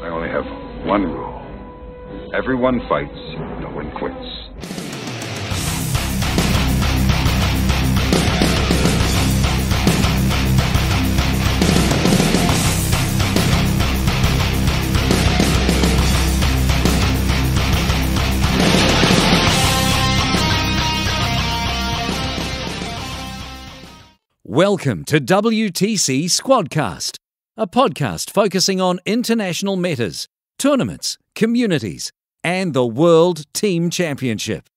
I only have one rule. Everyone fights, no one quits. Welcome to WTC Squadcast, a podcast focusing on international matters, tournaments, communities, and the World Team Championship.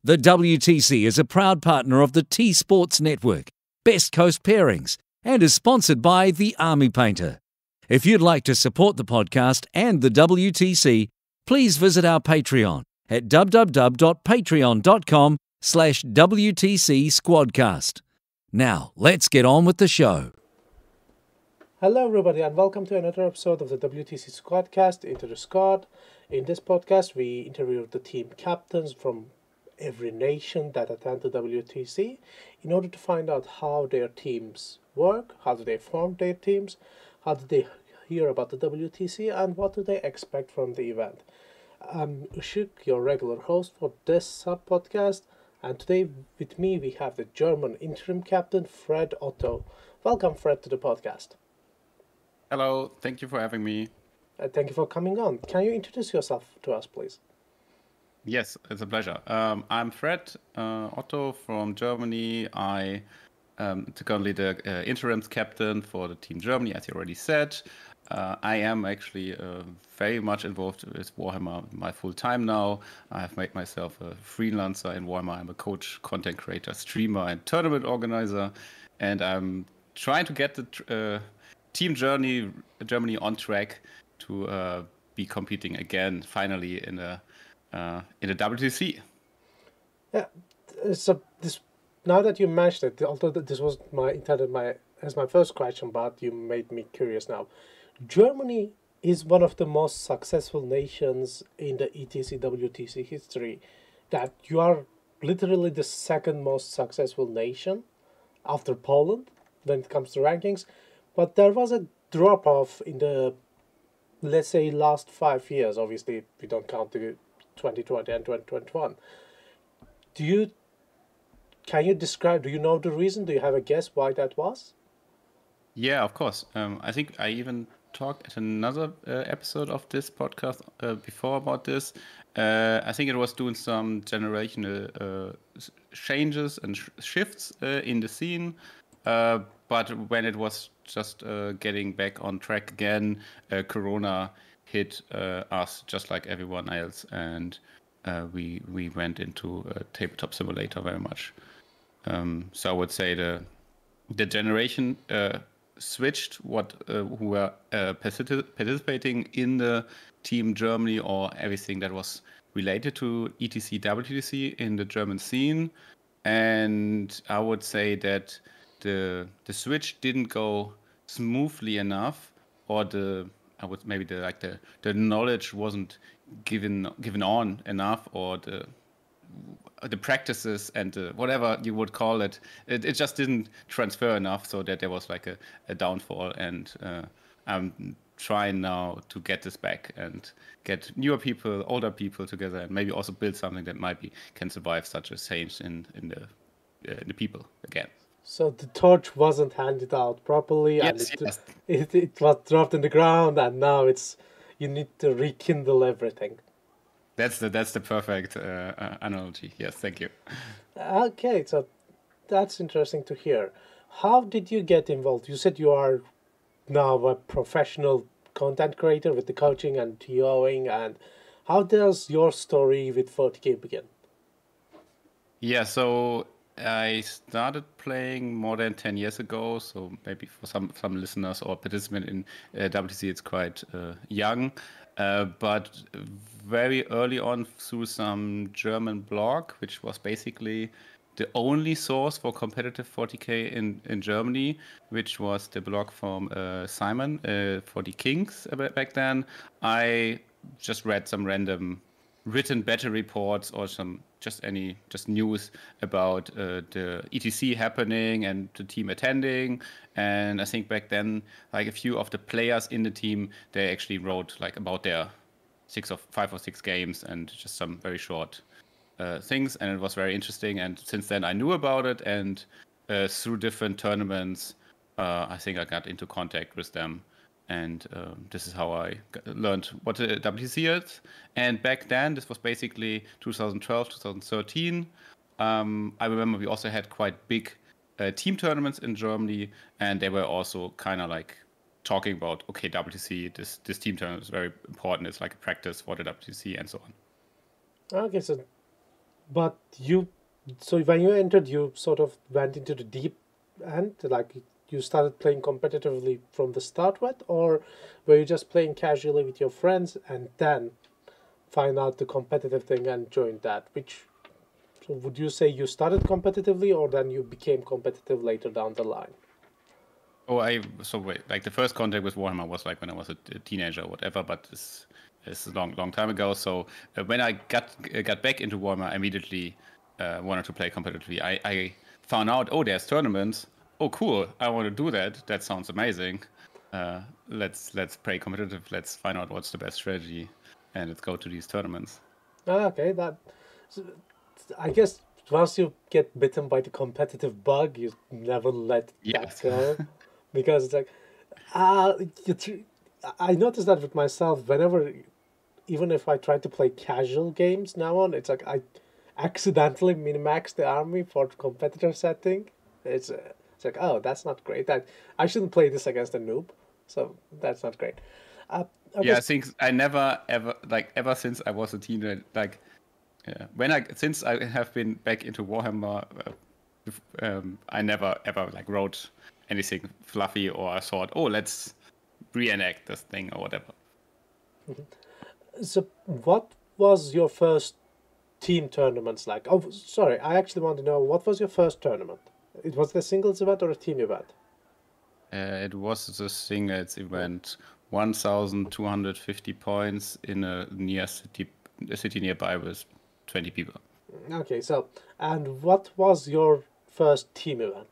The WTC is a proud partner of the T-Sports Network, Best Coast Pairings, and is sponsored by The Army Painter. If you'd like to support the podcast and the WTC, please visit our Patreon at www.patreon.com/WTC Squadcast. Now, let's get on with the show. Hello everybody and welcome to another episode of the WTC Squadcast, Into the Squad. In this podcast, we interview the team captains from every nation that attend the WTC in order to find out how their teams work, how do they form their teams, how do they hear about the WTC, and what do they expect from the event. I'm Işık, your regular host for this sub-podcast. And today with me we have the German interim captain, Fred Otto. Welcome, Fred, to the podcast. Hello, thank you for having me. Thank you for coming on. Can you introduce yourself to us, please? Yes, it's a pleasure. I'm Fred Otto from Germany. I am currently the interims captain for the Team Germany, as you already said. I am actually very much involved with Warhammer my full time now. I have made myself a freelancer in Warhammer. I'm a coach, content creator, streamer, and tournament organizer. And I'm trying to get the Team Germany on track to be competing again, finally, in the WTC. Yeah, so now that you mentioned it, although this was as my first question, but you made me curious now. Germany is one of the most successful nations in the ETC WTC history. That you are literally the second most successful nation after Poland when it comes to rankings. But there was a drop off in the, let's say, last 5 years. Obviously, we don't count the 2020 and 2021. Can you describe? Do you know the reason? Do you have a guess why that was? Yeah, of course. I think I even talked at another episode of this podcast before about this. I think it was doing some generational changes and shifts in the scene. But when it was just getting back on track again, Corona hit us just like everyone else, and we went into tabletop simulator very much. So I would say the generation switched who were participating in the Team Germany or everything that was related to ETC WTC in the German scene, and I would say that the switch didn't go smoothly enough, or the knowledge wasn't given on enough, or the practices and whatever you would call it, it just didn't transfer enough, so that there was like a downfall. And I'm trying now to get this back and get newer people, older people together, and maybe also build something that can survive such a change in the people again. So the torch wasn't handed out properly, yes, and yes. It was dropped in the ground, and now you need to rekindle everything. That's the perfect analogy. Yes, thank you. Okay, so that's interesting to hear. How did you get involved? You said you are now a professional content creator with the coaching and TOing, and how does your story with 40K begin? Yeah, so I started playing more than 10 years ago, so maybe for some listeners or participants in WTC, it's quite young. But very early on, through some German blog, which was basically the only source for competitive 40K in Germany, which was the blog from Simon for the Kings back then. I just read some random written battle reports or some just news about the ETC happening and the team attending. And I think back then, like a few of the players in the team, they actually wrote like about their 5 or 6 games and just some very short things, and it was very interesting. And since then, I knew about it, and through different tournaments, I think I got into contact with them, and this is how I learned what the WTC is. And back then, this was basically 2012, 2013. I remember we also had quite big team tournaments in Germany, and they were also kind of like talking about, okay, WTC, this team tournament is very important. It's like a practice for the WTC and so on. Okay, so when you entered, you sort of went into the deep end, like you started playing competitively from the start with, or were you just playing casually with your friends and then find out the competitive thing and joined that? So would you say you started competitively, or then you became competitive later down the line? Like the first contact with Warhammer was like when I was a teenager or whatever, but it's a long time ago. So when I got back into Warhammer, I immediately wanted to play competitively. I found out, there's tournaments. Oh, cool! I want to do that. That sounds amazing. Let's play competitive. Let's find out what's the best strategy, and let's go to these tournaments. Okay, I guess once you get bitten by the competitive bug, you never let that go, because it's like, I noticed that with myself. Even if I try to play casual games now on, it's like I accidentally min-max the army for the competitor setting. It's like, oh, that's not great. I shouldn't play this against a noob, so that's not great. I think I never ever since I was a teenager, like since I have been back into Warhammer, I never ever like wrote anything fluffy, or I thought, let's reenact this thing or whatever. So what was your first team tournaments like? Oh, sorry, I actually want to know, what was your first tournament? It was the singles event or a team event? It was the singles event, 1,250 points in a city nearby with 20 people. Okay, so, and what was your first team event?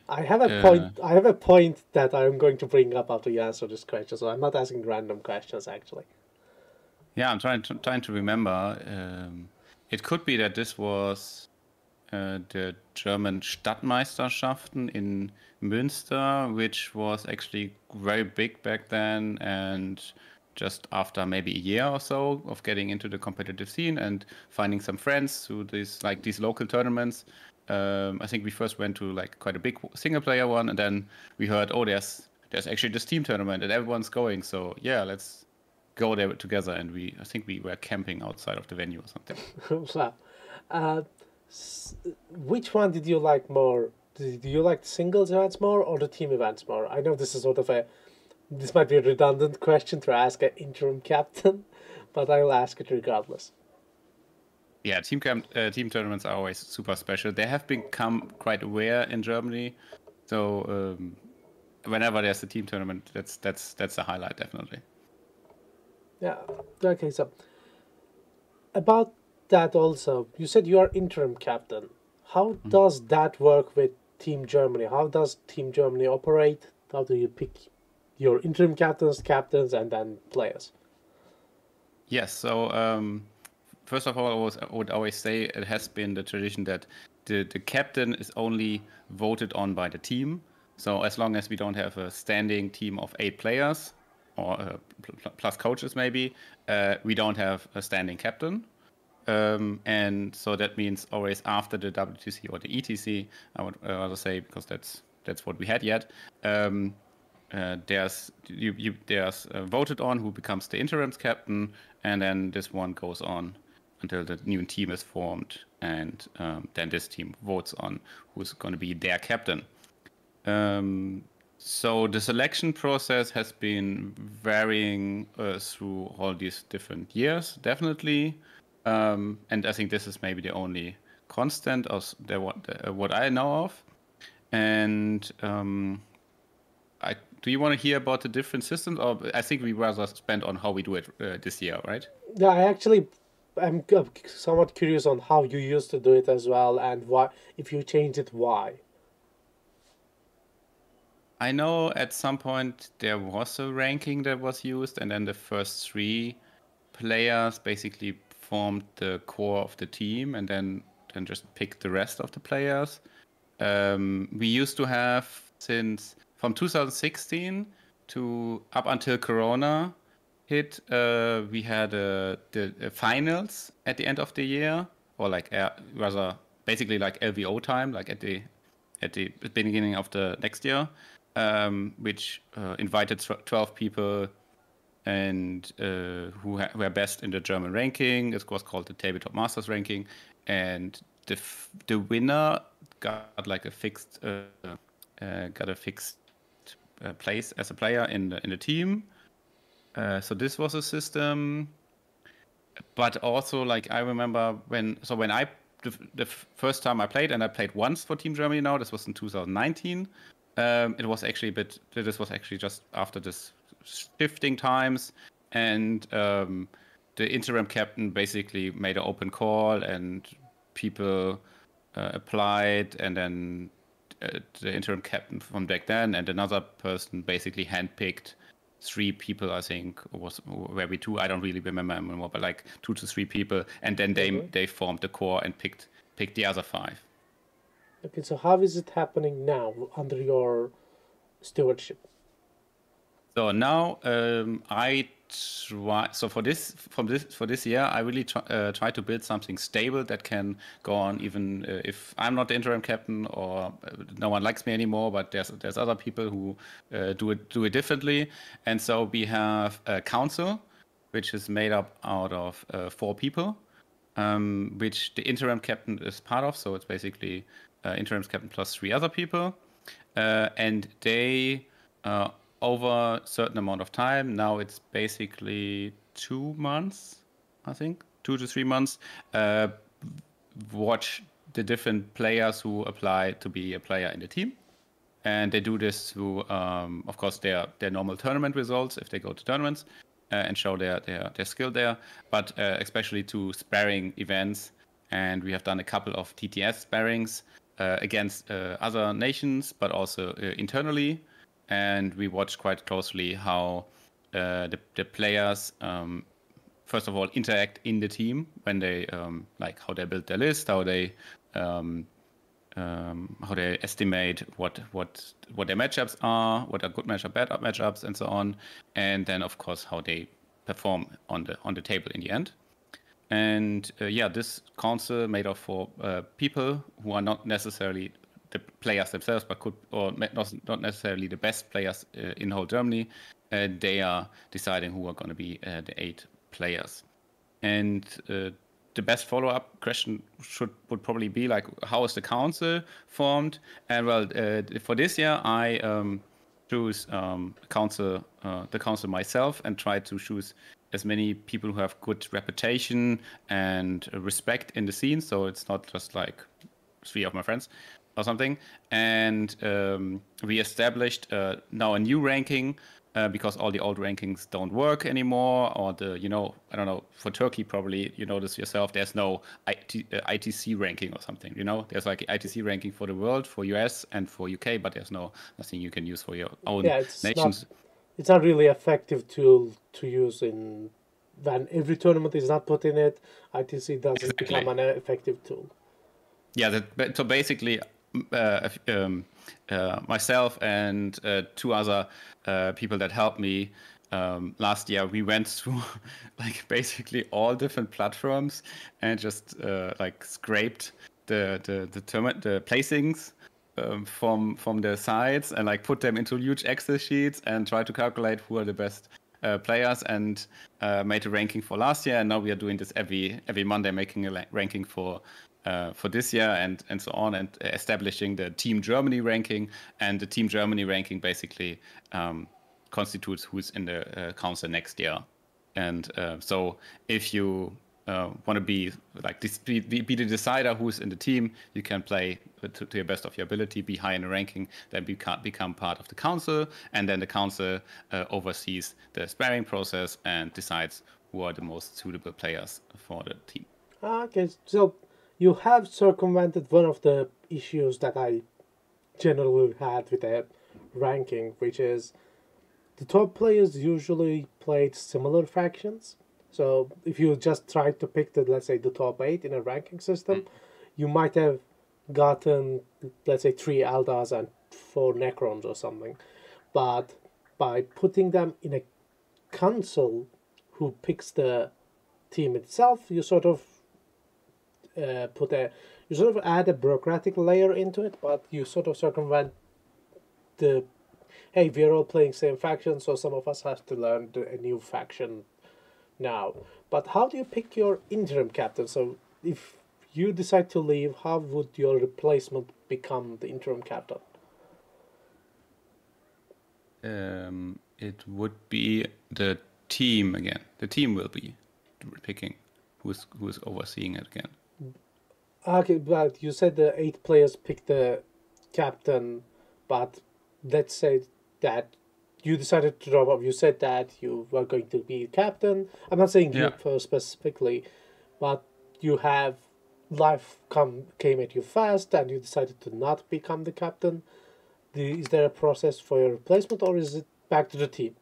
I have a point. I have a point that I'm going to bring up after you answer this question. So I'm not asking random questions, actually. Yeah, I'm trying to remember. It could be that this was the German Stadtmeisterschaften in Münster, which was actually very big back then, and just after maybe a year or so of getting into the competitive scene and finding some friends through these local tournaments. I think we first went to like quite a big single player one, and then we heard, there's actually this team tournament and everyone's going. So yeah, let's go there together. And I think we were camping outside of the venue or something. Which one did you like more? Do you like the singles events more or the team events more? I know this is this might be a redundant question to ask an interim captain, but I'll ask it regardless. Yeah, team tournaments are always super special. They have become quite rare in Germany, so whenever there's a team tournament, that's a highlight, definitely. Yeah. Okay. So about that also, you said you are interim captain. How does that work with Team Germany? How does Team Germany operate? How do you pick your interim captains, and then players? Yes. So first of all, I would always say it has been the tradition that the captain is only voted on by the team. So as long as we don't have a standing team of 8 players, or plus coaches maybe, we don't have a standing captain. And so that means always after the WTC or the ETC, I would rather say, because that's what we had yet. There's voted on who becomes the interim captain, and then this one goes on until the new team is formed, and then this team votes on who's going to be their captain. So the selection process has been varying through all these different years, definitely. And I think this is maybe the only constant of what I know of. And do you want to hear about the different systems, or I think we rather spend on how we do it this year, right? Yeah, I'm somewhat curious on how you used to do it as well, and why, if you changed it, why. I know at some point there was a ranking that was used, and then the first 3 players basically formed the core of the team, and then just picked the rest of the players. We used to have, since from 2016 to up until Corona hit, we had the finals at the end of the year, or like rather basically like LVO time, like at the beginning of the next year, which invited 12 people and who were best in the German ranking. It was called the Tabletop Masters ranking, and the winner got like a fixed place as a player in the team. So this was a system, but also like I remember when I the first time I played, and I played once for Team Germany. Now this was in 2019. It was actually this was actually just after this shifting times, and the interim captain basically made an open call, and people applied, and then the interim captain from back then and another person basically handpicked 3 people, I think, was maybe 2. I don't really remember anymore, but like 2 to 3 people, and then they formed the core and picked the other 5. Okay, so how is it happening now under your stewardship? So now I try. So for this year, I really try to build something stable that can go on even if I'm not the interim captain, or no one likes me anymore. But there's other people who do it differently. And so we have a council, which is made up out of 4 people, which the interim captain is part of. So it's basically interim captain plus 3 other people, and they. Over a certain amount of time. Now it's basically 2 months, I think, 2 to 3 months. Watch the different players who apply to be a player in the team, and they do this through, of course, their normal tournament results if they go to tournaments and show their skill there, but especially to sparring events. And we have done a couple of TTS sparrings against other nations, but also internally. And we watch quite closely how the players, first of all, interact in the team when they like how they build their list, how they estimate what their matchups are, what are good matchups, bad matchups, and so on, and then of course how they perform on the table in the end. And this council made of 4 people who are not necessarily the players themselves, but not necessarily the best players in whole Germany. They are deciding who are going to be the 8 players. And the best follow-up question would probably be like, how is the council formed? And well, for this year, I choose the council myself, and try to choose as many people who have good reputation and respect in the scene. So it's not just like 3 of my friends or something. And we established now a new ranking because all the old rankings don't work anymore, or I don't know, for Turkey probably you know this yourself, there's no ITC ranking or something, there's like ITC ranking for the world, for US and for UK, but there's nothing you can use for your own nations. It's not really effective tool to use in when every tournament is not put in it. ITC doesn't become an effective tool. Yeah, so basically myself and 2 other people that helped me last year, we went through like basically all different platforms and just like scraped the placings from the sites, and like put them into huge Excel sheets and try to calculate who are the best players, and made a ranking for last year. And now we are doing this every Monday, making a ranking for this year, and so on, and establishing the Team Germany ranking. And the Team Germany ranking basically constitutes who's in the council next year. And so if you want to be like this, be the decider who's in the team. You can play to your best of your ability, be high in the ranking, then become part of the council, and then the council oversees the sparring process and decides who are the most suitable players for the team. Okay, so you have circumvented one of the issues that I generally had with the ranking, which is the top players usually played similar factions. So if you just tried to pick let's say, the top 8 in a ranking system, you might have gotten, let's say, 3 Eldas and 4 Necrons or something. But by putting them in a council who picks the team itself, you sort of add a bureaucratic layer into it, but you sort of circumvent the, hey, we're all playing same faction, so some of us have to learn a new faction now. But how do you pick your interim captain? So if you decide to leave, how would your replacement become the interim captain? It would be the team again. The team will be picking who's overseeing it again. Okay, but you said the 8 players pick the captain, but let's say that you decided to drop off. You said that you were going to be captain. I'm not saying you specifically, but you have life came at you fast, and you decided to not become the captain. Is there a process for your replacement, or is it back to the team?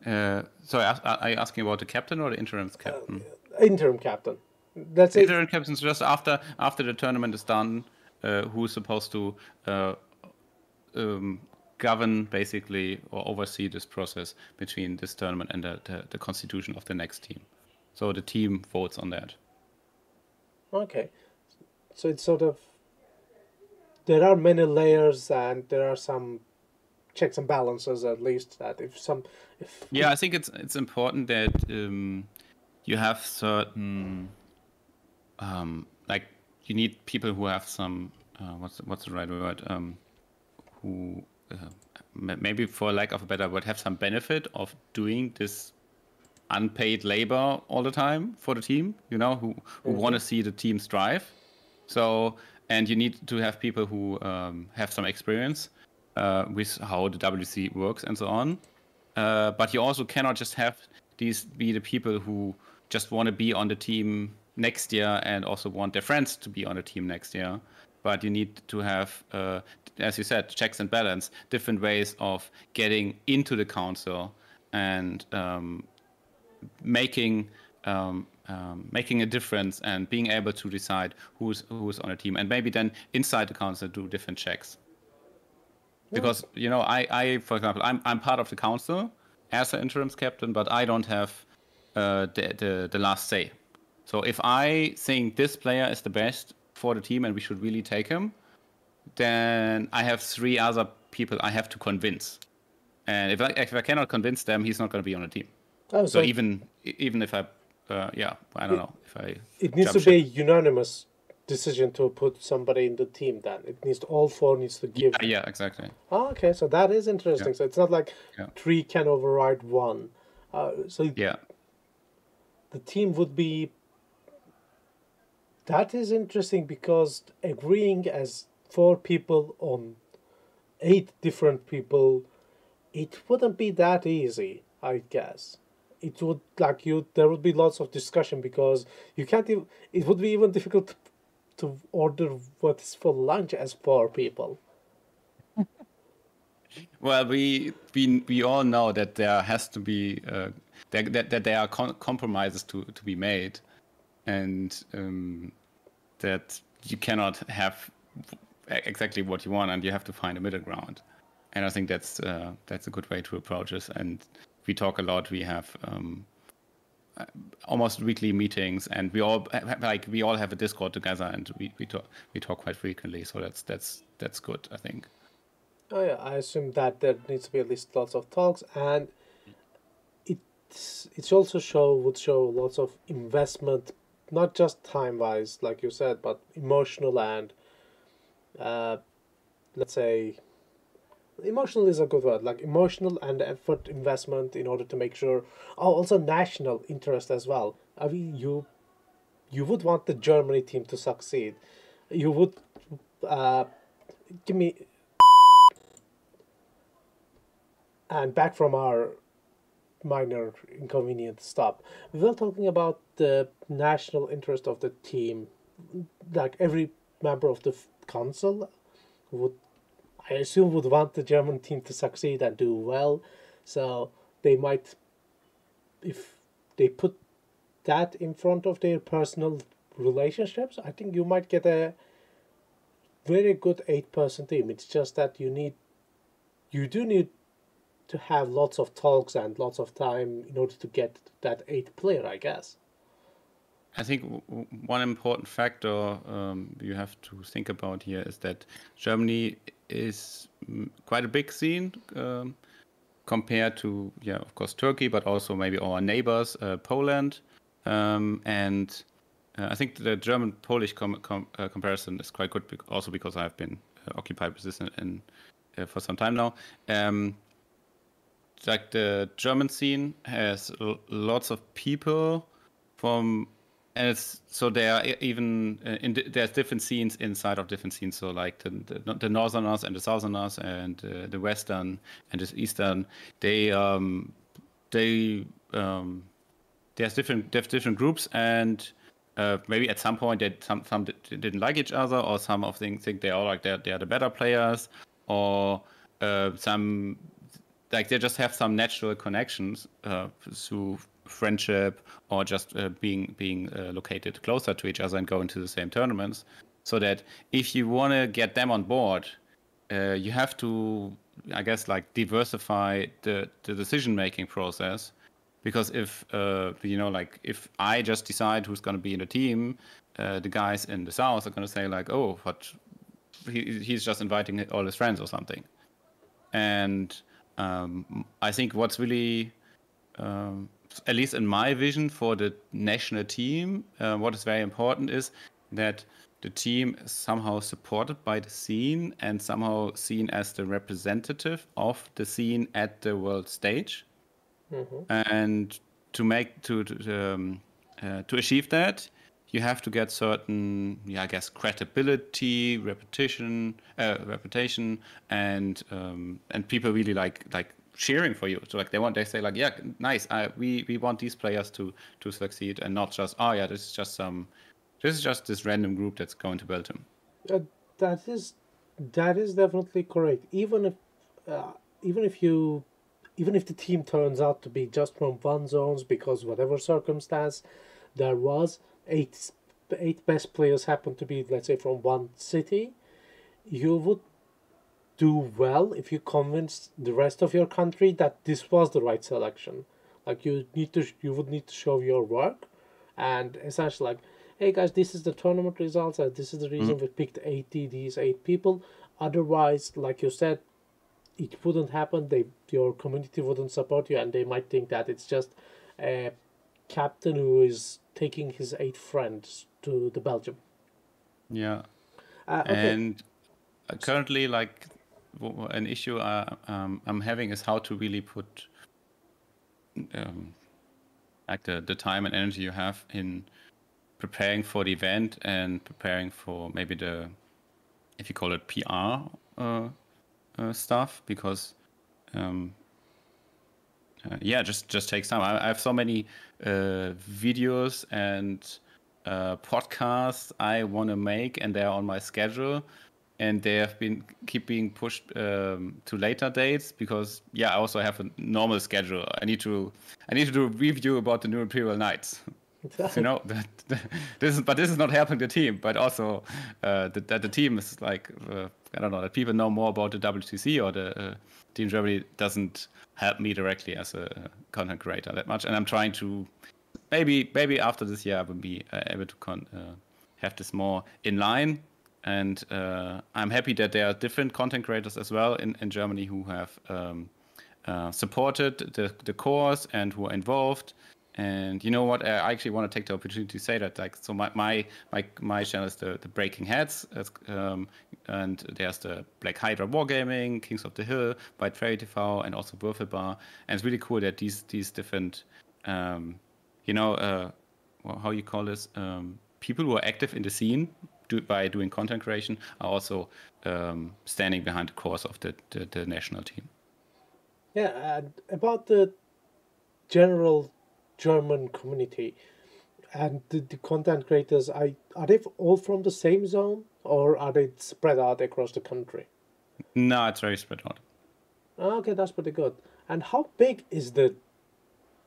So are you asking about the captain or the interim captain? Interim captain. That's it. Interim captain's just after the tournament is done. Who's supposed to govern basically or oversee this process between this tournament and the constitution of the next team. So the team votes on that. Okay. So it's sort of, there are many layers and there are some checks and balances, at least, that I think it's important that you have certain like you need people who have some what's the right word, who maybe for lack of a better word have some benefit of doing this unpaid labor all the time for the team, who want to see the team strive. So, and you need to have people who have some experience with how the WC works and so on. But you also cannot just have these be the people who just want to be on the team next year and also want their friends to be on the team next year. But you need to have, as you said, checks and balance, different ways of getting into the council and making a difference and being able to decide who's on a team, and maybe then inside the council do different checks. Because I for example, I'm part of the council as an interim captain, but I don't have the last say. So if I think this player is the best for the team and we should really take him, then I have 3 other people I have to convince. And if I cannot convince them, he's not going to be on the team. Oh, so even if I, I don't know if I. It needs to be a unanimous decision to put somebody in the team. Then it needs all 4 needs to give. Yeah, exactly. Oh, okay, so that is interesting. Yeah. So it's not like 3 can override 1. Yeah, the team would be. That is interesting, because agreeing as 4 people on 8 different people, it wouldn't be that easy, I guess. It would there would be lots of discussion, because you can't even, it would be even difficult to order what is for lunch as 4 people. Well, we all know that there has to be that there are compromises to be made, and that you cannot have exactly what you want, and you have to find a middle ground. And I think that's a good way to approach this. And we talk a lot. We have almost weekly meetings, and we all have a Discord together, and we talk quite frequently. So that's good, I think. Oh yeah, I assume that there needs to be at least lots of talks, and it's also would show lots of investment, not just time wise, like you said, but emotional and let's say Emotional is a good word, like emotional and effort investment in order to make sure. Oh, also national interest as well. I mean, you would want the Germany team to succeed. You would uh, give me. And back from our minor inconvenient stop, we were talking about the national interest of the team. Like every member of the council would, I assume, would want the German team to succeed and do well. So they might, if they put that in front of their personal relationships, I think you might get a very good 8-person team. It's just that you do need to have lots of talks and lots of time in order to get that 8th player, I guess. I think one important factor you have to think about here is that Germany is quite a big scene compared to, of course, Turkey, but also maybe our neighbors, Poland. And I think the German-Polish comparison is quite good, also because I've been occupied with this for some time now. Like the German scene has lots of people from. And it's so there are even there's different scenes inside of different scenes. So like the Northerners and the Southerners and the Western and the Eastern, there's different groups, and maybe at some point some didn't like each other, or some of them think they are the better players, or some like they just have some natural connections through friendship or just being located closer to each other and going to the same tournaments, so that if you want to get them on board, you have to, I guess, like diversify the decision making process, because if if I just decide who's going to be in the team, the guys in the south are going to say like, oh, but he's just inviting all his friends or something. And I think what's really at least in my vision for the national team, what is very important is that the team is somehow supported by the scene and somehow seen as the representative of the scene at the world stage. Mm-hmm. And to achieve that, you have to get certain, I guess, credibility, reputation, and people really like cheering for you. So like they say like, yeah, nice, we want these players to succeed, and not just, oh yeah, this is just this random group that's going to Belgium. That is definitely correct. Even if the team turns out to be just from one zones, because whatever circumstance there was, eight best players happen to be, let's say, from one city, you would do well if you convince the rest of your country that this was the right selection. Like you would need to show your work, and essentially like, hey guys, this is the tournament results, and this is the reason we picked these 8 people. Otherwise, like you said, it wouldn't happen. Your community wouldn't support you, and they might think that it's just a captain who is taking his 8 friends to the Belgium. Yeah, okay. And currently, like, an issue I'm having is how to really put like the time and energy you have in preparing for the event and preparing for maybe if you call it PR stuff, because just takes time. I have so many videos and podcasts I want to make, and they're on my schedule, and they have keep being pushed to later dates, because I also have a normal schedule. I need to do a review about the new Imperial Knights. This is not helping the team, but also that the team is like, I don't know, that people know more about the WTC, or the Team Germany doesn't help me directly as a content creator that much. And I'm trying to maybe after this year I will be able to have this more in line. And I'm happy that there are different content creators as well in Germany who have supported the course and who are involved. And you know what? I actually want to take the opportunity to say that. Like, so my channel is the Breaking Heads, and there's the Black Hydra Wargaming, Kings of the Hill, White Fairy TV, and also Würfelbar. And it's really cool that these different, how you call this, people who are active in the scene by doing content creation are also standing behind the cause of the national team. Yeah, and about the general German community and the content creators, are they all from the same zone, or are they spread out across the country? No, it's very spread out. Okay, that's pretty good. And how big is the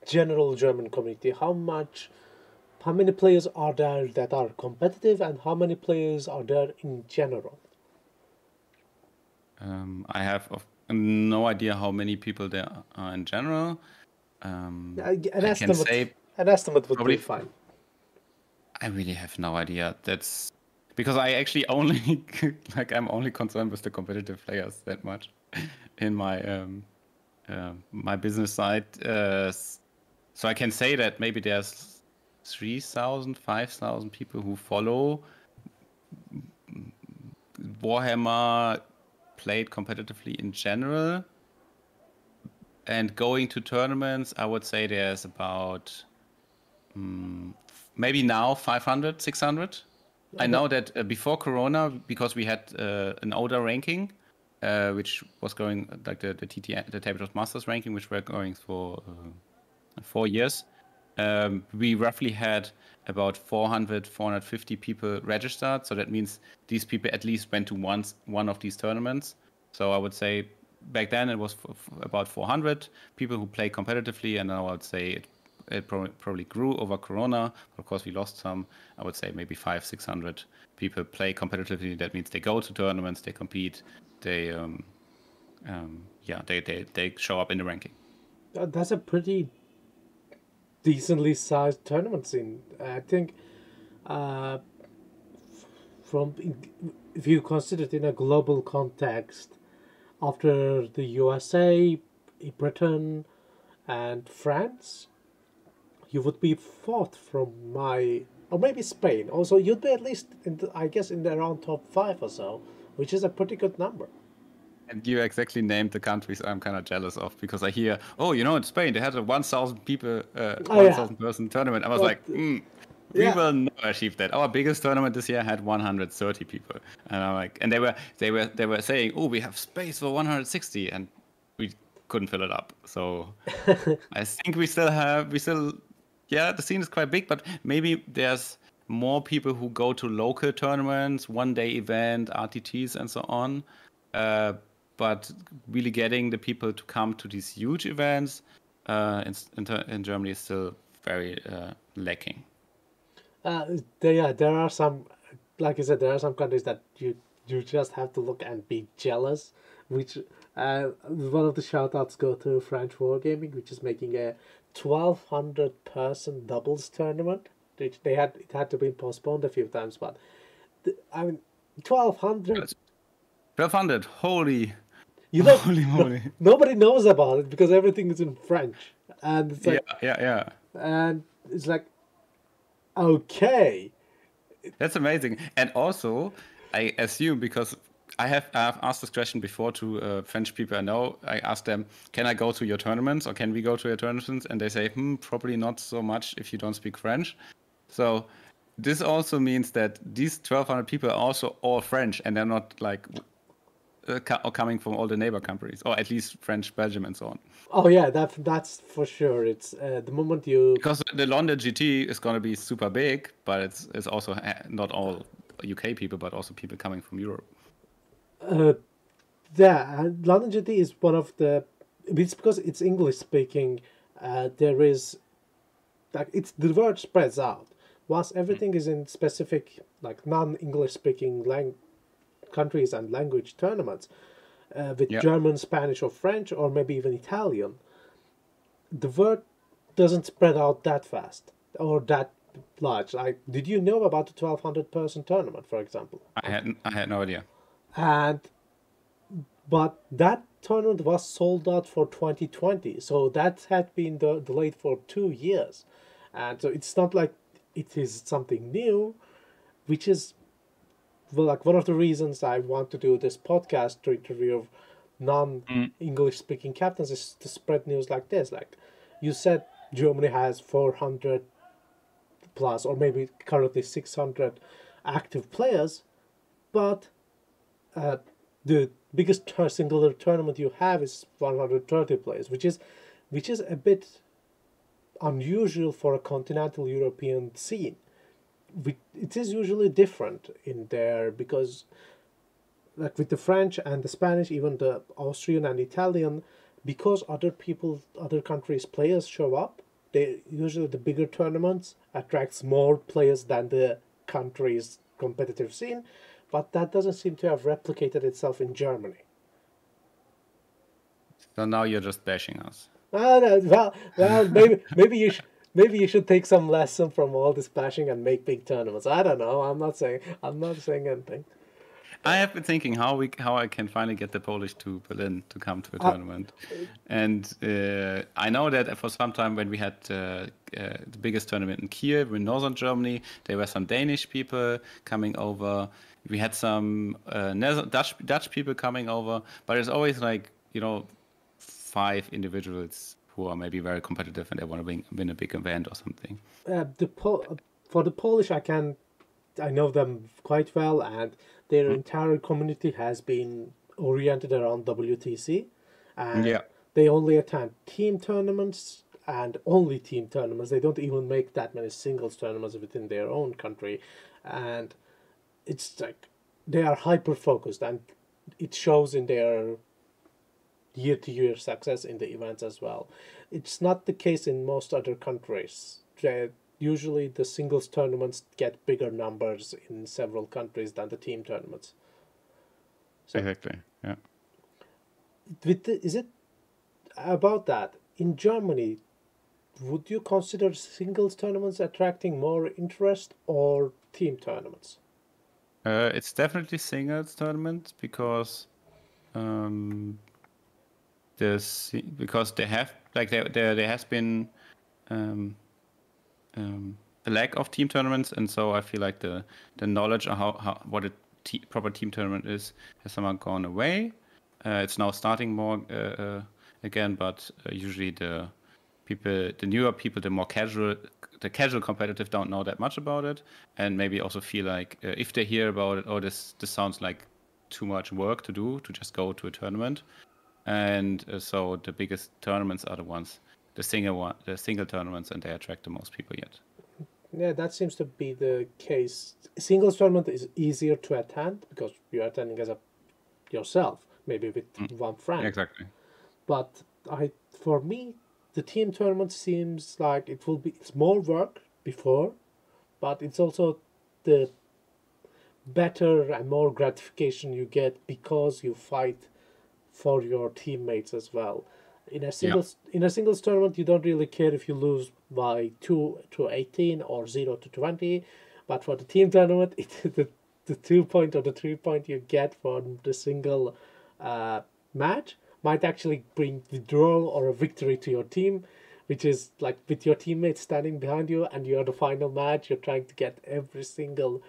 general German community? How many players are there that are competitive, and how many players are there in general? I have no idea how many people there are in general. An I can say estimate would probably be fine. I really have no idea. That's because I actually only I'm only concerned with the competitive players that much in my my business side. So I can say that maybe there's 3,000, 5,000 people who follow Warhammer, played competitively in general. And going to tournaments, I would say there's about maybe now 500, 600. I know that before Corona, because we had an older ranking, which was going like the Tabletop Masters ranking, which were going for 4 years. We roughly had about 400, 450 people registered. So that means these people at least went to one of these tournaments. So I would say back then it was about 400 people who play competitively, and now I would say it probably grew over Corona. Of course, we lost some. I would say maybe 500, 600 people play competitively. That means they go to tournaments, they compete, they show up in the ranking. That's a pretty decently sized tournament scene. I think, if you consider it in a global context, after the USA, Britain, and France, you would be fourth from or maybe Spain. Also, you'd be at least in the around top 5 or so, which is a pretty good number. And you exactly named the countries I'm kind of jealous of, because I hear, in Spain they had a 1,000 people, 1,000 person tournament. I was we will never achieve that. Our biggest tournament this year had 130 people, and I'm like, and they were saying, we have space for 160, and we couldn't fill it up. So I think the scene is quite big, but maybe there's more people who go to local tournaments, one-day event, RTTs, and so on. But really getting the people to come to these huge events in Germany is still very lacking. There are some, like I said, there are some countries that you just have to look and be jealous. Which one of the shout-outs go to French Wargaming, which is making a 1,200 person doubles tournament. Which it had to be postponed a few times, but 1,200. 1,200, holy moly! Nobody knows about it because everything is in French, and it's like yeah. And it's like, okay, that's amazing. And also, I assume, because I have asked this question before to French people I know. I asked them, can I go to your tournaments, or can we go to your tournaments? And they say, probably not so much if you don't speak French. So this also means that these 1,200 people are also all French, and they're not like coming from all the neighbor countries, or at least French, Belgium, and so on. Oh yeah, that's for sure. It's the moment you, because the London GT is going to be super big, but it's also not all UK people, but also people coming from Europe. London GT is one of the. It's because it's English speaking. There is, like, it's the word spreads out. Whilst everything is in specific, like, non-English speaking countries and language tournaments, with German, Spanish, or French, or maybe even Italian, the word doesn't spread out that fast or that large. Like, did you know about the 1,200 person tournament, for example? I had no idea. And But that tournament was sold out for 2020, so that had been delayed for 2 years, and so it's not like it is something new, which is, well, like one of the reasons I want to do this podcast to interview non-English speaking captains is to spread news like this. Like you said, Germany has 400 plus, or maybe currently 600 active players, but the biggest singular tournament you have is 130 players, which is a bit unusual for a continental European scene. It is usually different in there because, like with the French and the Spanish, even the Austrian and Italian, because other countries' players show up, they usually the bigger tournaments attracts more players than the country's competitive scene, but that doesn't seem to have replicated itself in Germany. So now you're just bashing us. No, well, maybe you should take some lesson from all this bashing and make big tournaments. I don't know. I'm not saying anything. I have been thinking how I can finally get the Polish to Berlin to come to a tournament, and I know that for some time when we had the biggest tournament in Kiev in northern Germany, there were some Danish people coming over. We had some Dutch people coming over, but it's always like 5 individuals who are maybe very competitive and they want to win a big event or something. For the Polish, I know them quite well, and their entire community has been oriented around WTC, and they only attend team tournaments and only team tournaments. They don't even make that many singles tournaments within their own country, and it's like they are hyper focused, and it shows in their year-to-year success in the events as well. It's not the case in most other countries. Usually the singles tournaments get bigger numbers in several countries than the team tournaments. So, exactly, yeah. Is it about that? In Germany, would you consider singles tournaments attracting more interest or team tournaments? It's definitely singles tournaments because because there has been a lack of team tournaments, and so I feel like the knowledge of what a proper team tournament is has somehow gone away. It's now starting more again, but usually the newer people, the casual competitive don't know that much about it, and maybe also feel like if they hear about it, oh, this sounds like too much work to do to just go to a tournament, and so the biggest tournaments are the single tournaments, and they attract the most people yet. Yeah, that seems to be the case. Singles tournament is easier to attend because you're attending as yourself, maybe with one friend. Exactly. But for me, the team tournament seems like it's more work before, but it's also the better and more gratification you get because you fight for your teammates as well. In a singles tournament, you don't really care if you lose by 2-18 or 0-20, but for the team tournament, the 2-point or the 3-point you get from the single match might actually bring the draw or a victory to your team, which is like with your teammates standing behind you and you're the final match, you're trying to get every single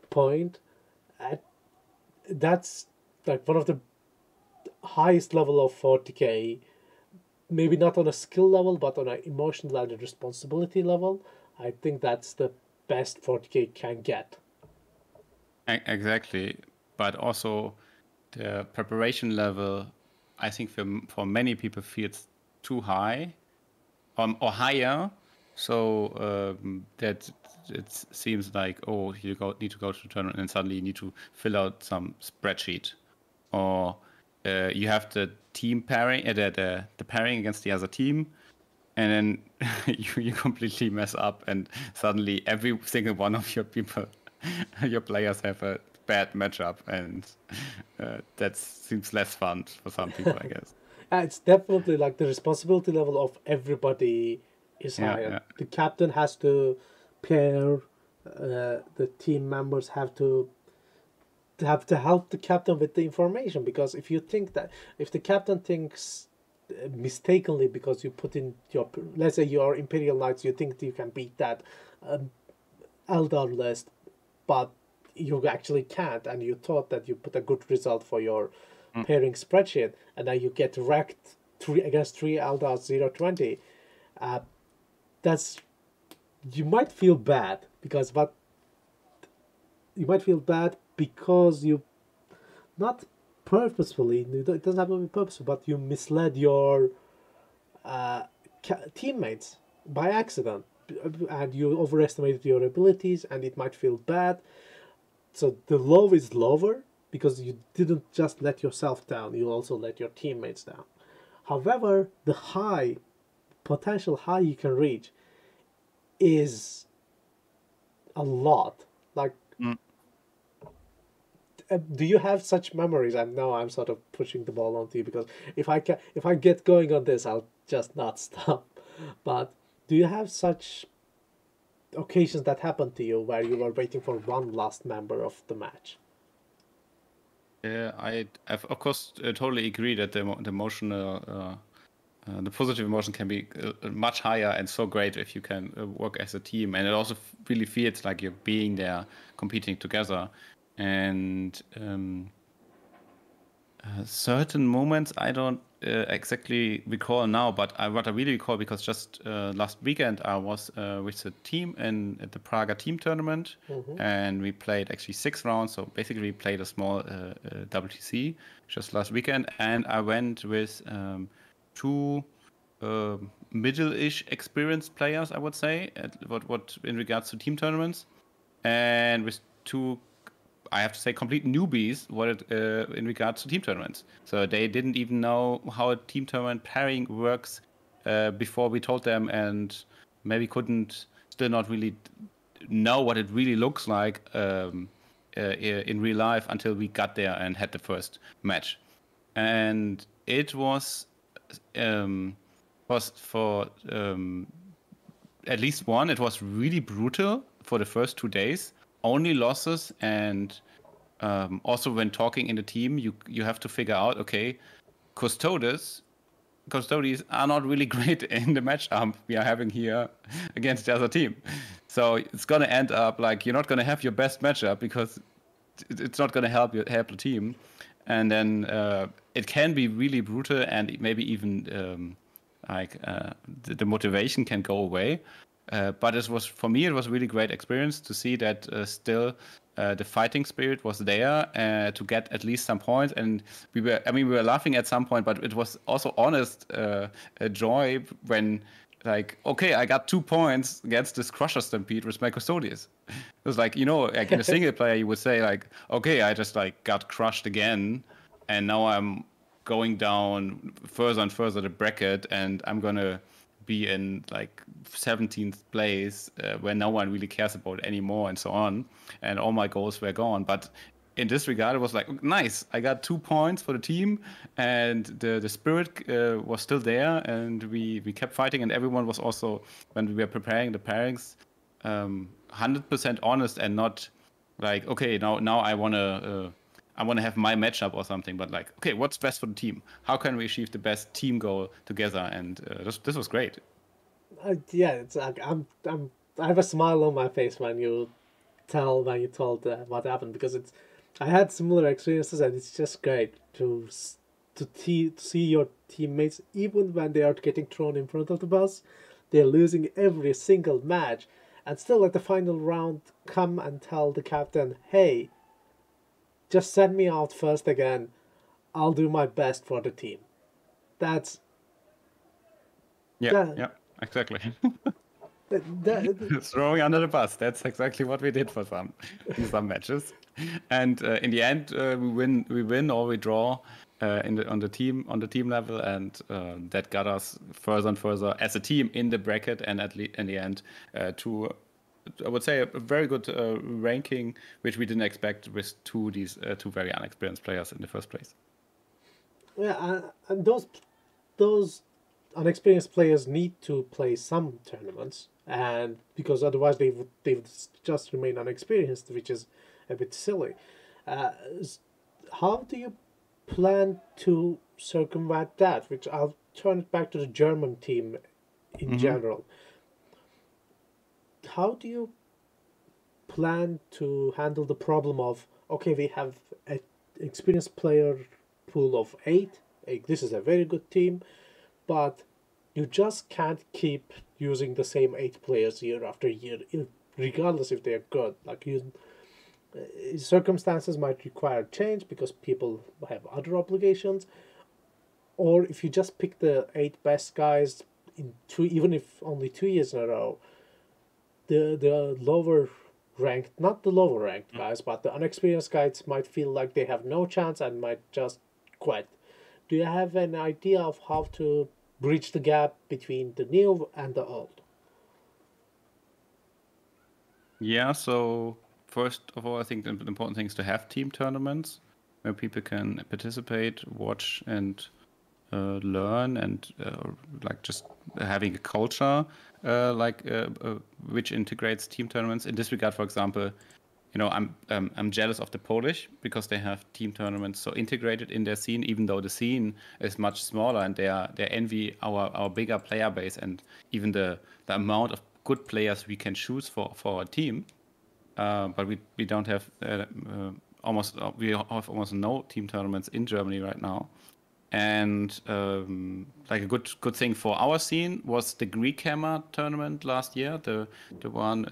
point. That's like one of the highest level of 40K, maybe not on a skill level, but on an emotional and responsibility level. I think that's the best 40K can get. Exactly, but also the preparation level, I think for many people feels too high, or higher, so that it seems like, oh, you need to go to the tournament and suddenly you need to fill out some spreadsheet, or you have the team pairing, the pairing against the other team, and then you completely mess up, and suddenly every single one of your people, your players have a bad matchup, and that seems less fun for some people, I guess. It's definitely like the responsibility level of everybody is higher. Yeah. The captain has to pair, the team members have to have to help the captain with the information, because if the captain thinks mistakenly, because you put in your, let's say your Imperial Knights, you think you can beat that Eldar list, but you actually can't, and you thought that you put a good result for your pairing spreadsheet, and then you get wrecked against 3 Eldar 0-20, that's, you might feel bad, because you, not purposefully, it doesn't have to be purposeful, but you misled your teammates by accident, and you overestimated your abilities, and it might feel bad. So the low is lower because you didn't just let yourself down, you also let your teammates down. However, the potential high you can reach is a lot. Like, do you have such memories? And now I'm sort of pushing the ball onto you, because if I get going on this, I'll just not stop. But do you have such occasions that happened to you where you were waiting for one last member of the match? Yeah, I've of course totally agree that the emotional, the positive emotion can be much higher and so great if you can work as a team, and it also really feels like you're being there, competing together, and certain moments I don't exactly recall now, but what I really recall, because just last weekend I was with the team at the Praga team tournament, and we played actually 6 rounds. So basically, we played a small WTC just last weekend, and I went with 2 middle-ish experienced players, I would say, what in regards to team tournaments, and with 2, I have to say, complete newbies in regards to team tournaments. So they didn't even know how a team tournament pairing works before we told them, and maybe still not really know what it really looks like in real life until we got there and had the first match. And it was for at least one, it was really brutal for the first 2 days. Only losses, and also when talking in the team, you have to figure out, okay, custodies are not really great in the matchup we are having here against the other team. So it's gonna end up like you're not gonna have your best matchup, because it's not gonna help the team, and then it can be really brutal, and maybe even the motivation can go away. But for me, it was a really great experience to see that still the fighting spirit was there to get at least some points. And we were laughing at some point, but it was also honest joy when, like, okay, I got 2 points against this Crusher Stampede with my Custodians. It was like, like in a single player, you would say like, okay, I just like got crushed again, and now I'm going down further and further the bracket, and I'm gonna be in like 17th place where no one really cares about anymore, and so on, and all my goals were gone. But in this regard, it was like, nice, I got 2 points for the team, and the spirit was still there, and we kept fighting, and everyone was also, when we were preparing the pairings, 100% honest, and not like, okay, now I want to have my matchup or something, but like, okay, what's best for the team? How can we achieve the best team goal together? And this was great. Yeah, it's like I have a smile on my face when you told what happened, because I had similar experiences, and it's just great to see your teammates, even when they are getting thrown in front of the bus, they're losing every single match, and still at the final round come and tell the captain, hey, just send me out first again. I'll do my best for the team. That's... Yeah, exactly. Throwing under the bus. That's exactly what we did in some matches. And in the end, we win or we draw on the team level, and that got us further and further as a team in the bracket, and in the end to, I would say, a very good ranking, which we didn't expect with these two very unexperienced players in the first place. Yeah, and those unexperienced players need to play some tournaments, and because otherwise they would just remain unexperienced, which is a bit silly. How do you plan to circumvent that? Which I'll turn it back to the German team in general. How do you plan to handle the problem of, okay, we have an experienced player pool of 8. This is a very good team, but you just can't keep using the same 8 players year after year, regardless if they're good. Like circumstances might require change because people have other obligations, or if you just pick the 8 best guys in even if only 2 years in a row, the lower ranked, not the lower ranked guys, but the unexperienced guys might feel like they have no chance and might just quit. Do you have an idea of how to bridge the gap between the new and the old? Yeah, so first of all, I think the important thing is to have team tournaments where people can participate, watch, and learn, and like just having a culture which integrates team tournaments. In this regard, for example, I'm jealous of the Polish because they have team tournaments so integrated in their scene, even though the scene is much smaller, and they envy our bigger player base and even the amount of good players we can choose for our team. But we don't have we have almost no team tournaments in Germany right now. And like a good thing for our scene was the Greek Hammer tournament last year, the one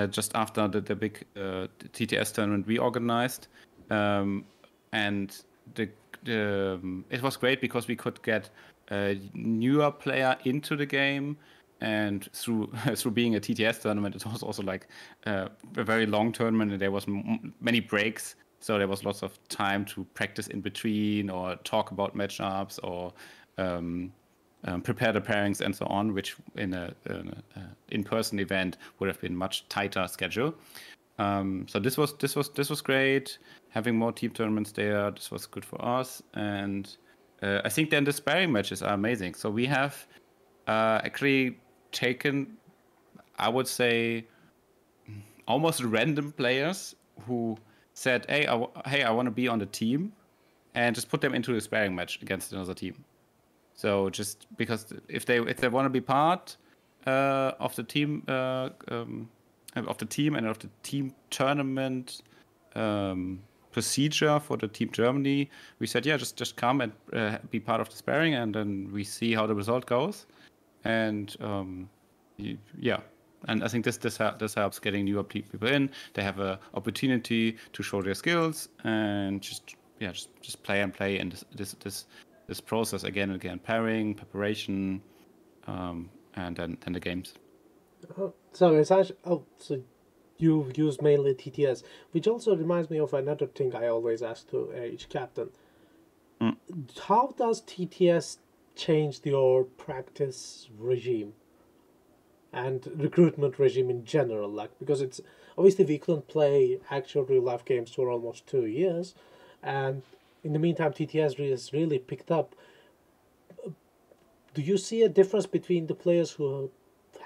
just after the big TTS tournament we organized, and it was great because we could get a newer player into the game, and through being a TTS tournament, it was also like a very long tournament, and there was many breaks. So there was lots of time to practice in between, or talk about matchups, or prepare the pairings and so on, which in a in-person event would have been much tighter schedule. So this was great. Having more team tournaments there, this was good for us, and I think then the sparring matches are amazing. So we have actually taken, I would say, almost random players who said, hey, I want to be on the team, and just put them into a sparring match against another team. So just because if they want to be part of the team and of the team tournament procedure for the Team Germany, we said, yeah, just come and be part of the sparring, and then we see how the result goes. And yeah. And I think this helps getting newer people in. They have an opportunity to show their skills and just play in this process again and again, pairing, preparation, and then the games. So essentially, so you use mainly TTS, which also reminds me of another thing I always ask to each captain. How does TTS change your practice regime and recruitment regime in general? Like, because it's obviously we couldn't play actual real life games for almost 2 years, and in the meantime TTS has really picked up. Do you see a difference between the players who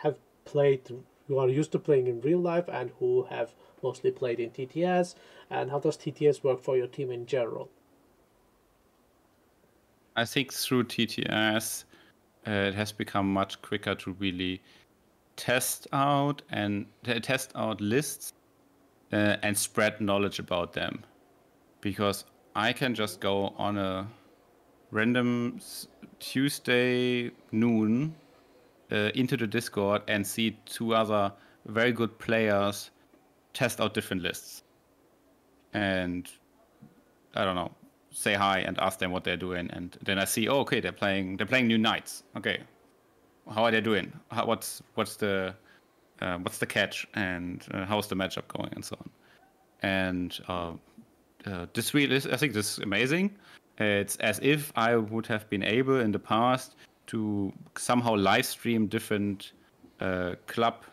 are used to playing in real life and who have mostly played in TTS, and how does TTS work for your team in general? I think through TTS it has become much quicker to really test out lists and spread knowledge about them, because I can just go on a random Tuesday noon into the Discord and see 2 other very good players test out different lists, and I don't know, say hi and ask them what they're doing, and then I see, oh, okay, they're playing new knights. Okay, how are they doing? What's the catch, and how's the matchup going, and so on. And this really is, I think this is amazing. It's as if I would have been able in the past to somehow live stream different club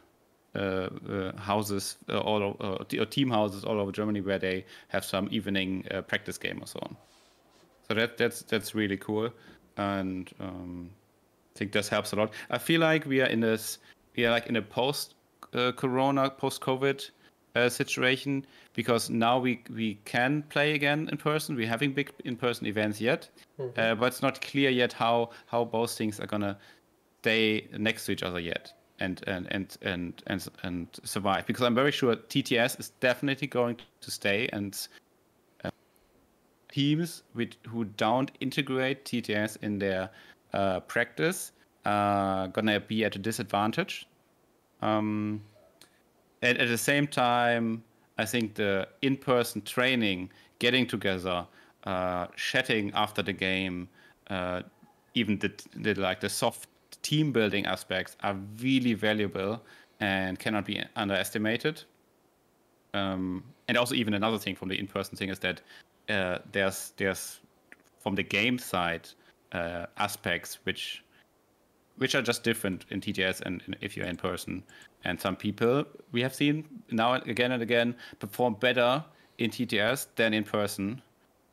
houses or team houses all over Germany where they have some evening practice game or so on. So that's really cool, and I think this helps a lot. I feel like we are in a post-Corona, post-COVID situation, because now we can play again in person. We're having big in-person events yet, but it's not clear yet how both things are gonna stay next to each other yet and survive. Because I'm very sure TTS is definitely going to stay, and teams who don't integrate TTS in their practice are gonna be at a disadvantage. And at the same time, I think the in-person training, getting together, chatting after the game, even the soft team building aspects are really valuable and cannot be underestimated. And also, even another thing from the in-person thing is that there's from the game side aspects which are just different in TTS and if you're in person. And some people we have seen now again and again perform better in TTS than in person,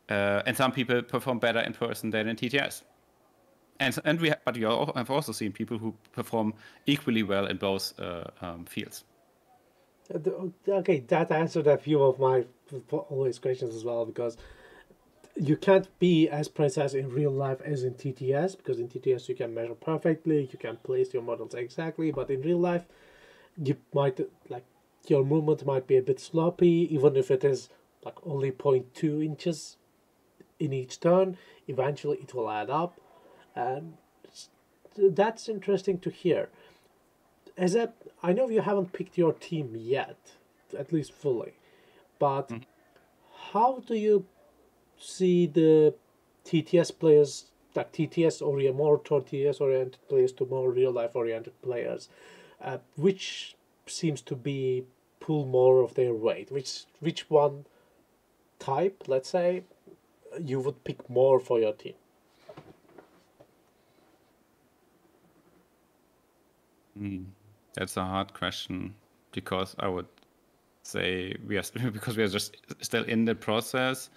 and some people perform better in person than in TTS. And we have also seen people who perform equally well in both fields. Okay, that answered a few of my always questions as well, because you can't be as precise in real life as in TTS, because in TTS you can measure perfectly, you can place your models exactly, but in real life you might, like, your movement might be a bit sloppy, even if it is like only 0.2 inches in each turn. Eventually it will add up, and that's interesting to hear. I know you haven't picked your team yet, at least fully, but how do you see the TTS players, like more TTS oriented players to more real life oriented players, which seems to be pull more of their weight? Which one type, let's say, you would pick more for your team? That's a hard question, because I would say because we are just still in the process,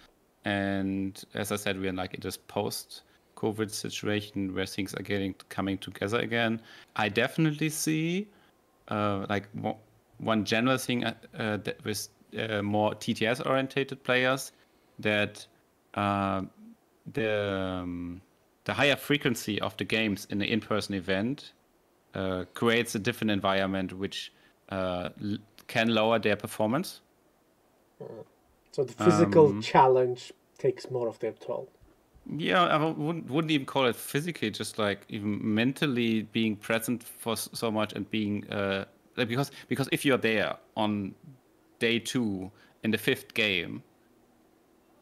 and as I said, we are like in this post-COVID situation where things are coming together again. I definitely see one general thing that with more TTS orientated players, that the higher frequency of the games in the in-person event creates a different environment which can lower their performance. So the physical challenge takes more of their toll. Yeah, I wouldn't even call it physically, just like even mentally being present for so much and being because if you're there on day 2 in the 5th game,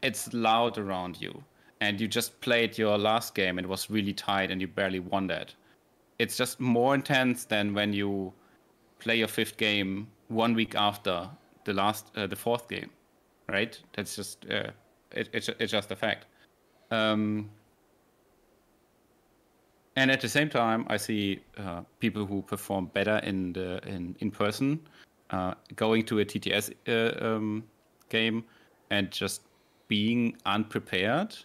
it's loud around you, and you just played your last game and it was really tight and you barely won that. It's just more intense than when you play your 5th game 1 week after the 4th game, right? That's just it's just a fact. And at the same time, I see people who perform better in person, going to a TTS game and just being unprepared.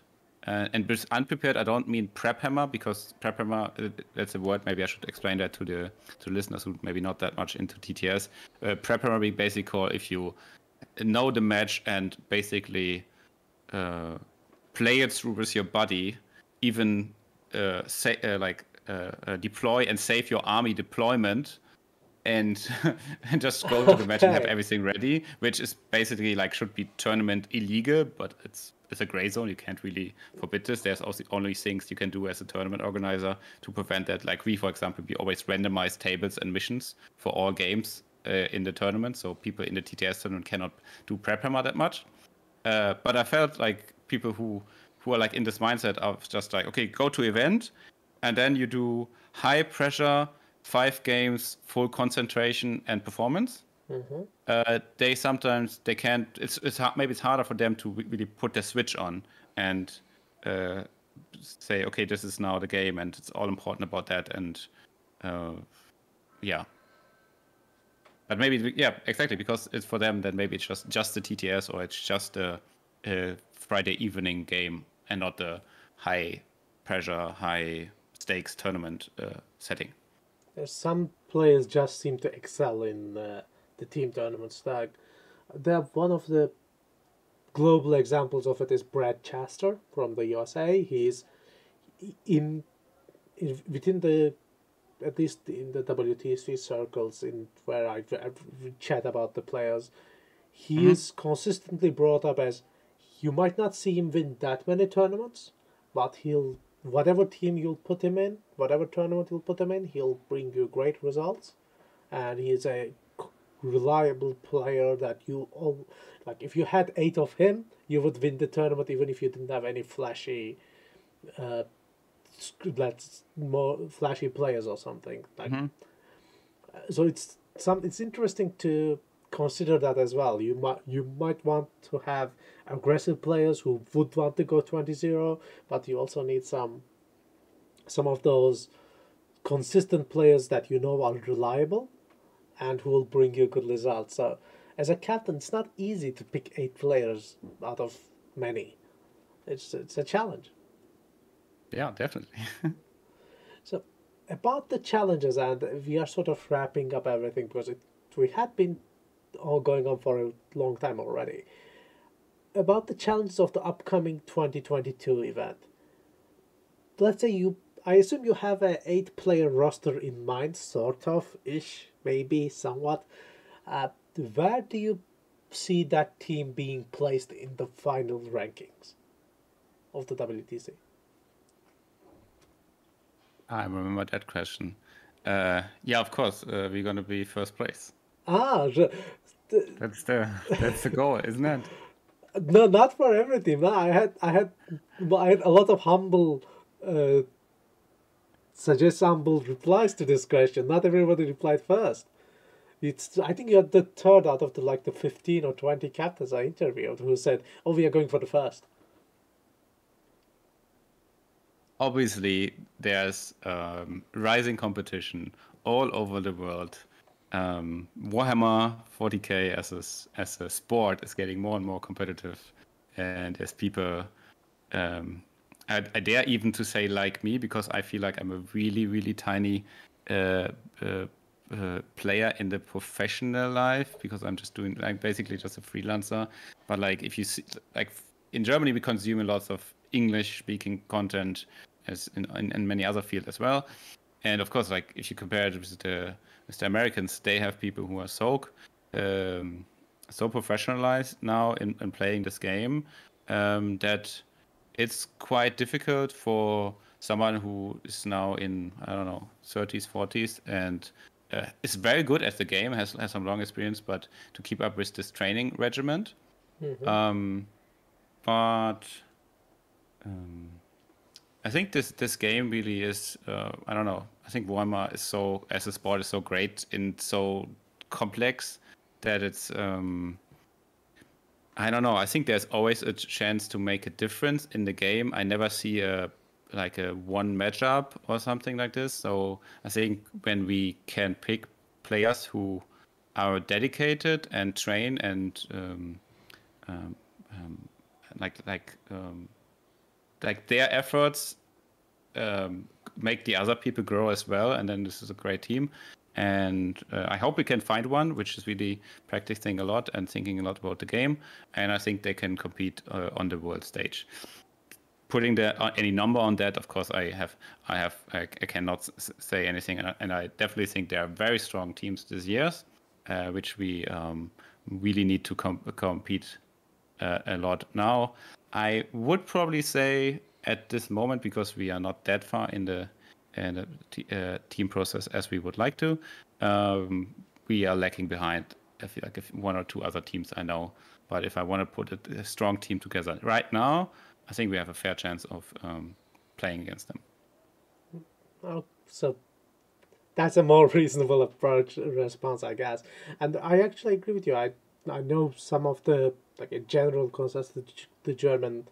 And with unprepared, I don't mean prep hammer, because prep hammer, that's a word. Maybe I should explain that to the listeners who maybe not that much into TTS. Prep hammer being basically called if you know the match and basically play it through with your body, even deploy and save your army deployment, and and just go to the match and have everything ready, which is basically like should be tournament illegal, but it's a gray zone. You can't really forbid this. There's also only things you can do as a tournament organizer to prevent that. Like we, for example, we always randomize tables and missions for all games in the tournament, so people in the TTS tournament cannot do prep hammer that much. But I felt like people who are like in this mindset of just like, okay, go to event, and then you do high pressure, 5 games, full concentration and performance. They can't. It's maybe it's harder for them to really put the switch on and say, okay, this is now the game, and it's all important about that. And yeah. But maybe, yeah, exactly, because it's for them, then maybe it's just the TTS, or it's just a Friday evening game and not the high pressure, high stakes tournament setting. Some players just seem to excel in the team tournament stack. One of the global examples of it is Brad Chester from the USA. He's in within the, at least in the WTC circles in where I chat about the players, he is consistently brought up as, you might not see him win that many tournaments, but he'll, whatever team you'll put him in, whatever tournament you'll put him in, he'll bring you great results, and he is a reliable player that you all like. If you had 8 of him, you would win the tournament even if you didn't have any flashy that's more flashy players or something like. So it's interesting to consider that as well. You might want to have aggressive players who would want to go 20-0, but you also need some of those consistent players that you know are reliable and who will bring you good results. So as a captain, it's not easy to pick 8 players out of many. It's a challenge. Yeah, definitely. So about the challenges, and we are sort of wrapping up everything because we had been all going on for a long time already. About the challenges of the upcoming 2022 event. Let's say I assume you have a 8-player roster in mind, sort of, ish, maybe, somewhat. Where do you see that team being placed in the final rankings of the WTC? I remember that question. Yeah, of course, we're gonna be first place. That's the goal, isn't it? No, not for every team. No, I had a lot of humble, humble replies to this question. Not everybody replied first. I think you're the third out of the 15 or 20 captains I interviewed who said, "Oh, we are going for the first." Obviously, there's rising competition all over the world. Warhammer 40k as a sport is getting more and more competitive, and as people, I dare even to say like me, because I feel like I'm a really, really tiny player in the professional life, because I'm just doing basically just a freelancer. But if you see, in Germany, we consume a lot of English-speaking content, as in many other fields as well. And of course, if you compare it with the Americans, they have people who are so professionalized now in playing this game, that it's quite difficult for someone who is now in, I don't know, 30s, 40s, and is very good at the game, has some long experience, but to keep up with this training regiment. I think this game really is, I don't know, I think Warhammer is as a sport, is so great and so complex that it's, I don't know, I think there's always a chance to make a difference in the game. I never see a one matchup or something like this. So I think when we can pick players who are dedicated and train and their efforts make the other people grow as well, and then this is a great team. And I hope we can find one which is really practicing a lot and thinking a lot about the game, and I think they can compete on the world stage. Putting any number on that, of course, I cannot say anything, and I definitely think there are very strong teams this year, which we really need to compete a lot now. I would probably say at this moment, because we are not that far in the team process as we would like to, we are lacking behind. I feel like if 1 or 2 other teams I know, but if I want to put a strong team together right now, I think we have a fair chance of playing against them. Oh, so that's a more reasonable response, I guess. And I actually agree with you. I know some of the a general consensus, the German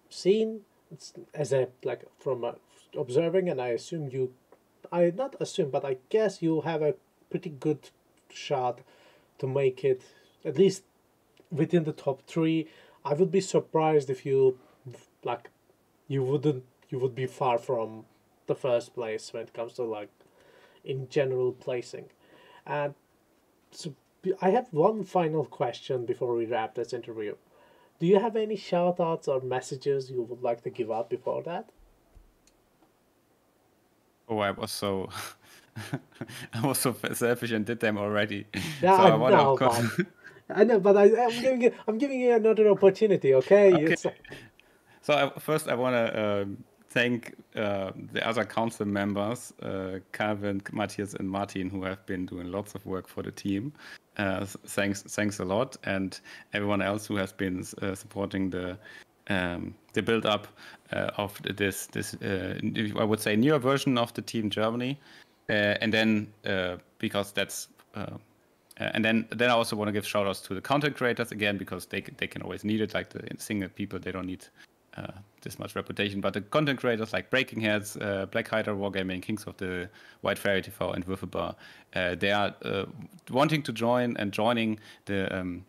scene, as from observing, and I assume I not assume, but I guess you have a pretty good shot to make it at least within the top 3. I would be surprised if you would be far from the first place when it comes to in general placing. And so I have one final question before we wrap this interview. Do you have any shout outs or messages you would like to give out before that? Oh, I was so I was so selfish and did them already. Yeah, So I I want to, of know, course. but I'm giving you another opportunity. Okay, Okay. it's So first, I want to thank the other council members, Calvin, Matthias, and Martin, who have been doing lots of work for the team. Thanks a lot, and everyone else who has been supporting the build up of this I would say newer version of the team Germany, and then because that's. And then I also want to give shout outs to the content creators again, because they can always need it. Like the single people, they don't need this much reputation. But the content creators like Breaking Heads, Black Hider Wargaming, Kings of the White Fairy TV, and Würfelbar, they are wanting to join and joining the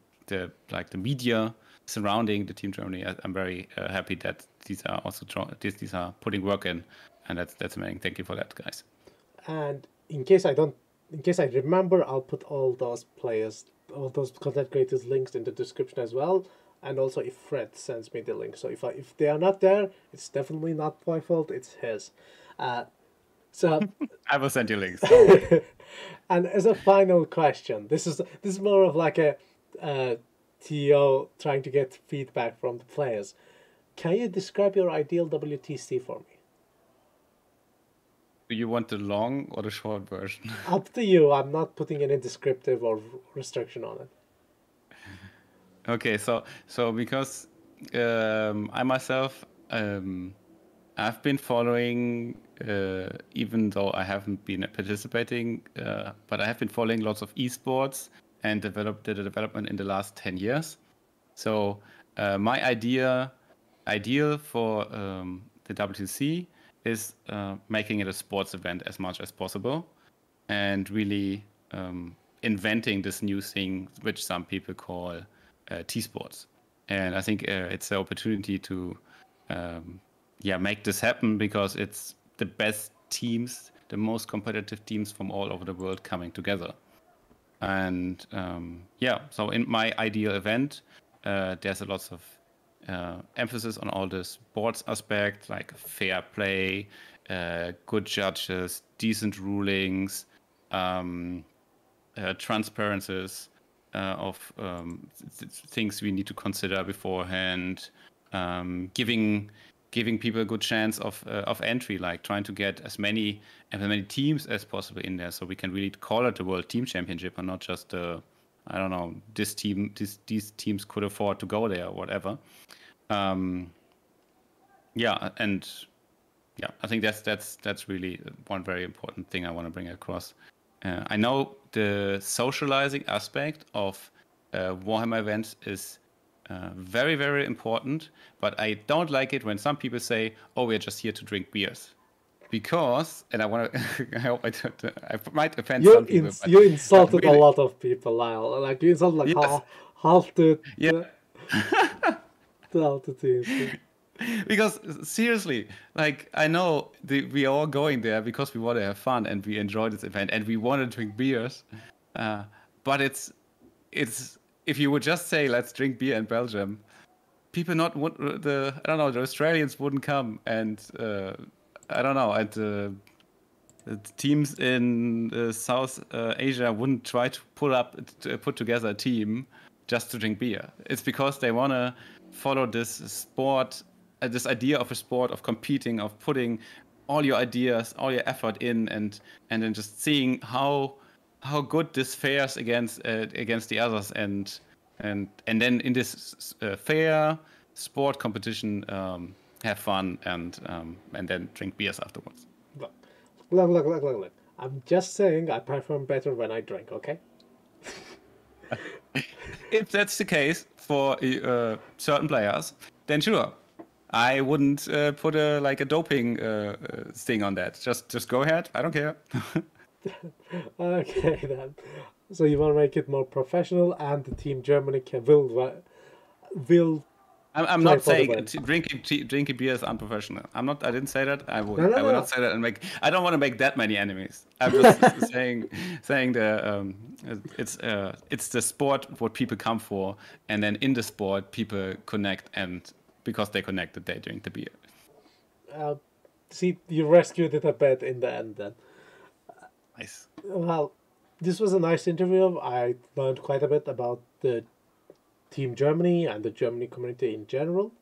media surrounding the Team Germany. I'm very happy that these are also these are putting work in, and that's amazing. Thank you for that, guys. and in case I remember, I'll put all those content creators links in the description as well. And also, if Fred sends me the link, so if they are not there, it's definitely not my fault. It's his. So I will send you links. And as a final question, this is more of like a TO trying to get feedback from the players. Can you describe your ideal WTC for me? Do you want the long or the short version? Up to you. I'm not putting any descriptive or restriction on it. Okay, so because I myself I've been following, even though I haven't been participating, but I have been following lots of esports and the development in the last 10 years. So my ideal for the WTC is making it a sports event as much as possible, and really inventing this new thing, which some people call T-sports. And I think it's an opportunity to make this happen, because it's the best teams, the most competitive teams from all over the world coming together. And so in my ideal event, there's a lot of emphasis on all the sports aspect, like fair play, good judges, decent rulings, transparencies of things we need to consider beforehand, giving people a good chance of entry, like trying to get as many teams as possible in there, so we can really call it the World Team Championship and not just I don't know, these teams could afford to go there or whatever. I think that's really one very important thing I want to bring across. I know the socializing aspect of Warhammer events is very, very important, but I don't like it when some people say, "Oh, we're just here to drink beers," because, and I want to, I hope I might offend some people. You insulted really, a lot of people, Lyle. Like you insulted like yes, half the yeah. half the teams. Because seriously, like I know we are all going there because we want to have fun and we enjoy this event and we want to drink beers, but it's if you would just say let's drink beer in Belgium, people the Australians wouldn't come, and I don't know, and the teams in South Asia wouldn't try to put together a team just to drink beer. It's because they want to follow this sport. This idea of a sport, of competing, of putting all your ideas, all your effort in, and then just seeing how good this fares against the others, and then in this fair sport competition, have fun and then drink beers afterwards. Look. I'm just saying I perform better when I drink. Okay. If that's the case for certain players, then sure. I wouldn't put a doping thing on that. Just go ahead. I don't care. Okay then. So you want to make it more professional, and the team Germany will I'm not saying drinking beer is unprofessional. I didn't say that. I will not say that and make. I don't want to make that many enemies. I'm just saying it's the sport what people come for, and then in the sport people connect, and because they connected, they drink the beer. See, you rescued it a bit in the end then. Nice. Well, this was a nice interview. I learned quite a bit about the Team Germany and the Germany community in general.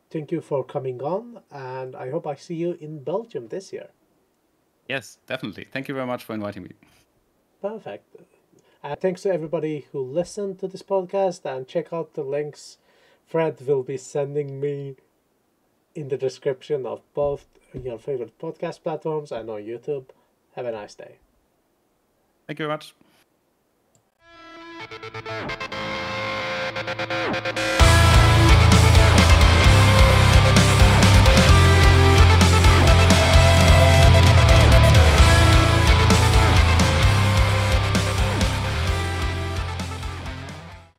Thank you for coming on, and I hope I see you in Belgium this year. Yes, definitely. Thank you very much for inviting me. Perfect. And thanks to everybody who listened to this podcast, and check out the links Fred will be sending me in the description of both your favorite podcast platforms and on YouTube. Have a nice day. Thank you very much.